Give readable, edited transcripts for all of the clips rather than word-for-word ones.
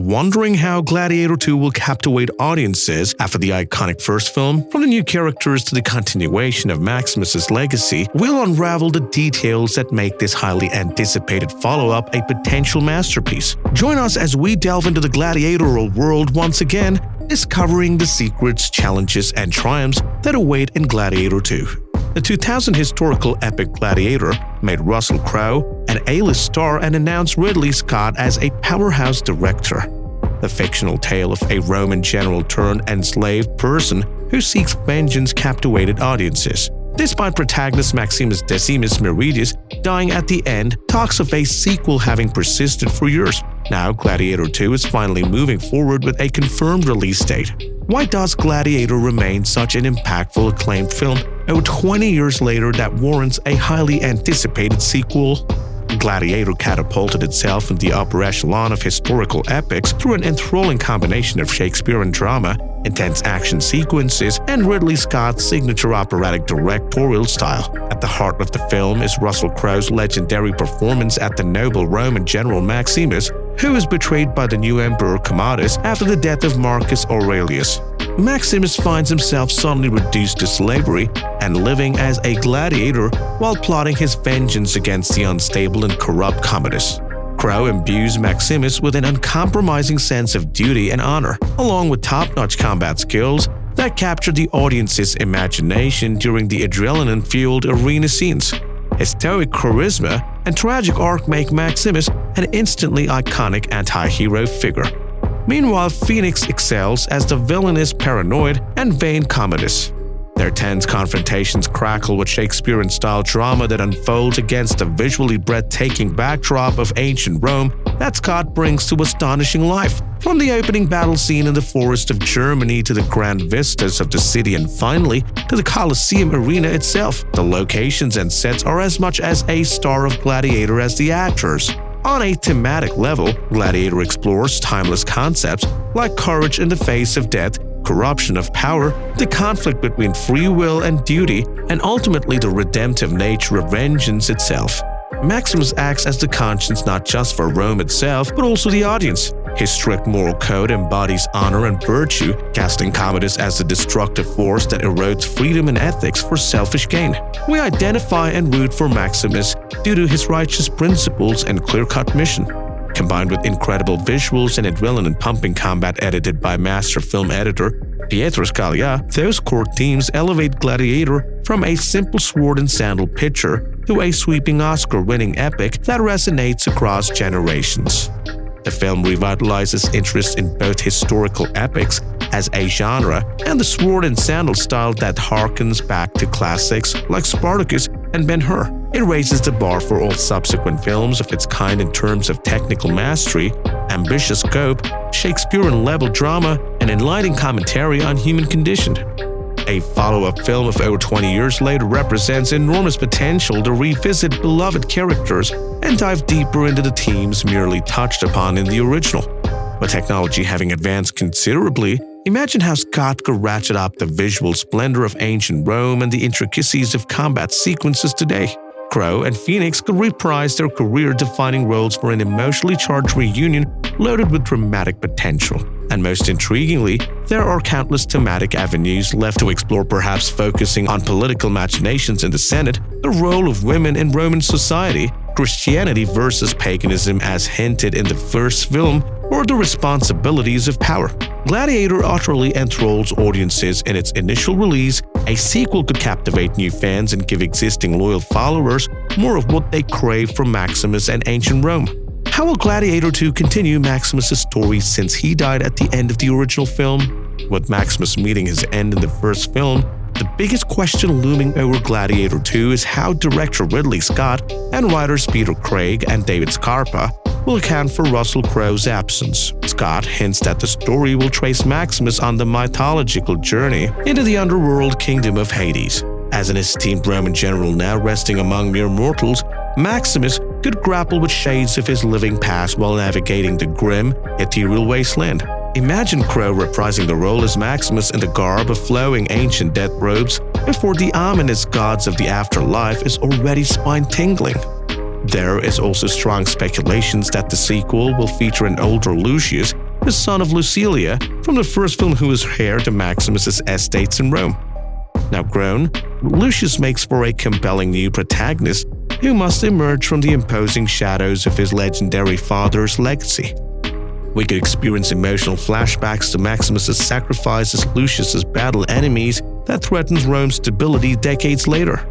Wondering how Gladiator 2 will captivate audiences after the iconic first film? From the new characters to the continuation of Maximus's legacy, we'll unravel the details that make this highly anticipated follow-up a potential masterpiece. Join us as we delve into the gladiatorial world once again, discovering the secrets, challenges, and triumphs that await in Gladiator 2. The 2000 historical epic Gladiator made Russell Crowe an A-list star and announced Ridley Scott as a powerhouse director. The fictional tale of a Roman general turned enslaved person who seeks vengeance captivated audiences. Despite protagonist Maximus Decimus Meridius dying at the end, talks of a sequel having persisted for years. Now, Gladiator 2 is finally moving forward with a confirmed release date. Why does Gladiator remain such an impactful, acclaimed film over 20 years later that warrants a highly anticipated sequel? Gladiator catapulted itself in the upper echelon of historical epics through an enthralling combination of Shakespearean drama, intense action sequences, and Ridley Scott's signature operatic directorial style. At the heart of the film is Russell Crowe's legendary performance as the noble Roman general Maximus, who is betrayed by the new emperor Commodus after the death of Marcus Aurelius. Maximus finds himself suddenly reduced to slavery and living as a gladiator while plotting his vengeance against the unstable and corrupt Commodus. Crowe imbues Maximus with an uncompromising sense of duty and honor, along with top-notch combat skills that capture the audience's imagination during the adrenaline-fueled arena scenes. His stoic charisma and tragic arc make Maximus an instantly iconic anti-hero figure. Meanwhile, Phoenix excels as the villainous, paranoid, and vain Commodus. Their tense confrontations crackle with Shakespearean-style drama that unfolds against the visually breathtaking backdrop of ancient Rome that Scott brings to astonishing life. From the opening battle scene in the forest of Germany to the grand vistas of the city and finally to the Colosseum arena itself, the locations and sets are as much as a star of Gladiator as the actors. On a thematic level, Gladiator explores timeless concepts like courage in the face of death, corruption of power, the conflict between free will and duty, and ultimately the redemptive nature of vengeance itself. Maximus acts as the conscience not just for Rome itself, but also the audience. His strict moral code embodies honor and virtue, casting Commodus as the destructive force that erodes freedom and ethics for selfish gain. We identify and root for Maximus due to his righteous principles and clear-cut mission. Combined with incredible visuals and adrenaline-pumping combat edited by master film editor Pietro Scalia, those core themes elevate Gladiator from a simple sword and sandal picture to a sweeping Oscar-winning epic that resonates across generations. The film revitalizes interest in both historical epics as a genre and the sword and sandal style that harkens back to classics like Spartacus and Ben-Hur. It raises the bar for all subsequent films of its kind in terms of technical mastery, ambitious scope, Shakespearean-level drama, and enlightening commentary on human condition. A follow-up film of over 20 years later represents enormous potential to revisit beloved characters and dive deeper into the themes merely touched upon in the original. With technology having advanced considerably, imagine how Scott could ratchet up the visual splendor of ancient Rome and the intricacies of combat sequences today. Crowe and Phoenix could reprise their career-defining roles for an emotionally charged reunion loaded with dramatic potential. And most intriguingly, there are countless thematic avenues left to explore, perhaps focusing on political machinations in the Senate, the role of women in Roman society, Christianity versus paganism as hinted in the first film, or the responsibilities of power. Gladiator utterly enthralls audiences in its initial release. A sequel could captivate new fans and give existing loyal followers more of what they crave from Maximus and ancient Rome. How will Gladiator 2 continue Maximus' story since he died at the end of the original film? With Maximus meeting his end in the first film, the biggest question looming over Gladiator 2 is how director Ridley Scott and writers Peter Craig and David Scarpa will account for Russell Crowe's absence. Scott hints that the story will trace Maximus on the mythological journey into the underworld kingdom of Hades. As an esteemed Roman general now resting among mere mortals, Maximus could grapple with shades of his living past while navigating the grim, ethereal wasteland. Imagine Crowe reprising the role as Maximus in the garb of flowing ancient death robes before the ominous gods of the afterlife is already spine-tingling. There is also strong speculations that the sequel will feature an older Lucius the son of Lucilia from the first film, who is heir to Maximus's estates in Rome. Now grown, Lucius makes for a compelling new protagonist who must emerge from the imposing shadows of his legendary father's legacy. We could experience emotional flashbacks to Maximus's sacrifice as Lucius's battle enemies that threatens Rome's stability decades later.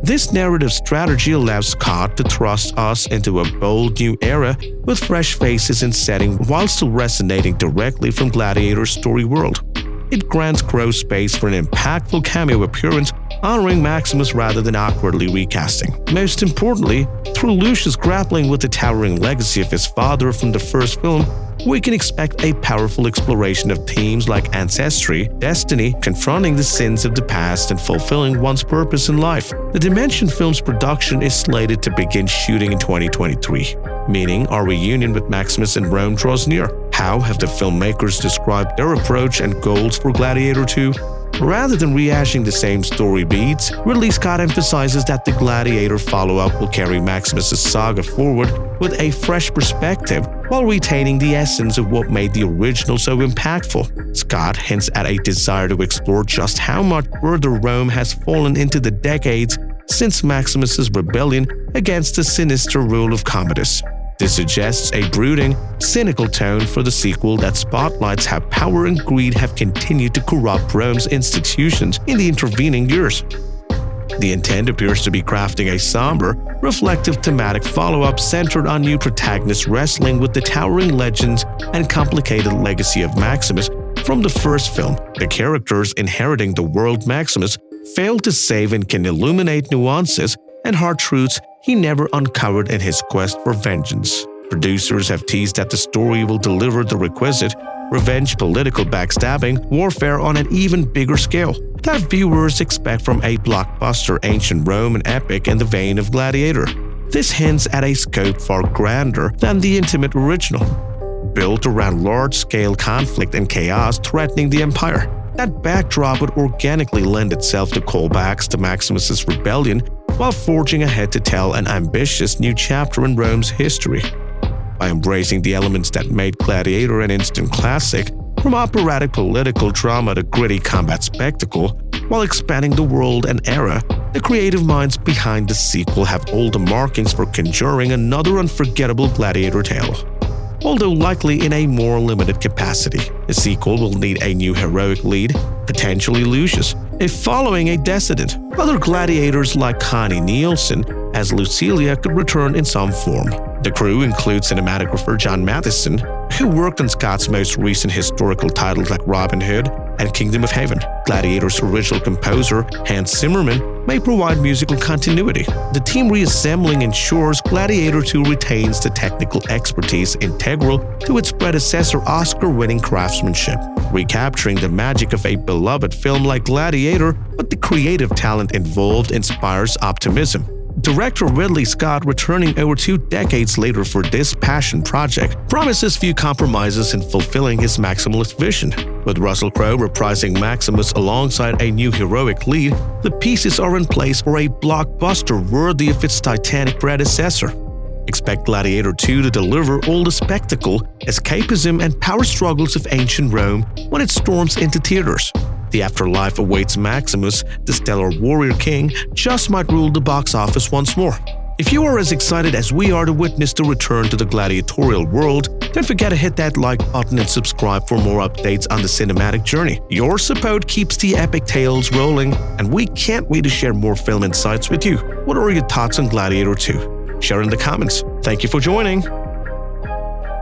This narrative strategy allows Scott to thrust us into a bold new era with fresh faces and setting while still resonating directly from Gladiator's story world. It grants Crowe space for an impactful cameo appearance, honoring Maximus rather than awkwardly recasting. Most importantly, through Lucius grappling with the towering legacy of his father from the first film, we can expect a powerful exploration of themes like ancestry, destiny, confronting the sins of the past, and fulfilling one's purpose in life. The Dimension film's production is slated to begin shooting in 2023, meaning our reunion with Maximus in Rome draws near. How have the filmmakers described their approach and goals for Gladiator 2? Rather than rehashing the same story beats, Ridley Scott emphasizes that the Gladiator follow-up will carry Maximus's saga forward with a fresh perspective while retaining the essence of what made the original so impactful. Scott hints at a desire to explore just how much further Rome has fallen into the decades since Maximus's rebellion against the sinister rule of Commodus. This suggests a brooding, cynical tone for the sequel that spotlights how power and greed have continued to corrupt Rome's institutions in the intervening years. The intent appears to be crafting a somber, reflective thematic follow-up centered on new protagonists wrestling with the towering legends and complicated legacy of Maximus from the first film. The characters inheriting the world Maximus failed to save and can illuminate nuances and hard truths he never uncovered in his quest for vengeance. Producers have teased that the story will deliver the requisite revenge, political backstabbing, warfare on an even bigger scale that viewers expect from a blockbuster ancient Roman epic in the vein of Gladiator. This hints at a scope far grander than the intimate original, built around large-scale conflict and chaos threatening the empire. That backdrop would organically lend itself to callbacks to Maximus's rebellion while forging ahead to tell an ambitious new chapter in Rome's history. By embracing the elements that made Gladiator an instant classic, from operatic political drama to gritty combat spectacle, while expanding the world and era, the creative minds behind the sequel have all the markings for conjuring another unforgettable Gladiator tale. Although likely in a more limited capacity, the sequel will need a new heroic lead, potentially Lucius, if following a dissident. Other gladiators like Connie Nielsen as Lucilia could return in some form. The crew includes cinematographer John Matheson, who worked on Scott's most recent historical titles like Robin Hood and Kingdom of Heaven. Gladiator's original composer, Hans Zimmerman, may provide musical continuity. The team reassembling ensures Gladiator 2 retains the technical expertise integral to its predecessor Oscar-winning craftsmanship, recapturing the magic of a beloved film like Gladiator, but the creative talent involved inspires optimism. Director Ridley Scott, returning over 2 decades later for this passion project, promises few compromises in fulfilling his maximalist vision. With Russell Crowe reprising Maximus alongside a new heroic lead, the pieces are in place for a blockbuster worthy of its titanic predecessor. Expect Gladiator 2 to deliver all the spectacle, escapism, and power struggles of ancient Rome when it storms into theaters. The afterlife awaits Maximus, the stellar warrior king, just might rule the box office once more. If you are as excited as we are to witness the return to the gladiatorial world, don't forget to hit that like button and subscribe for more updates on the cinematic journey. Your support keeps the epic tales rolling, and we can't wait to share more film insights with you. What are your thoughts on Gladiator 2? Share in the comments. Thank you for joining.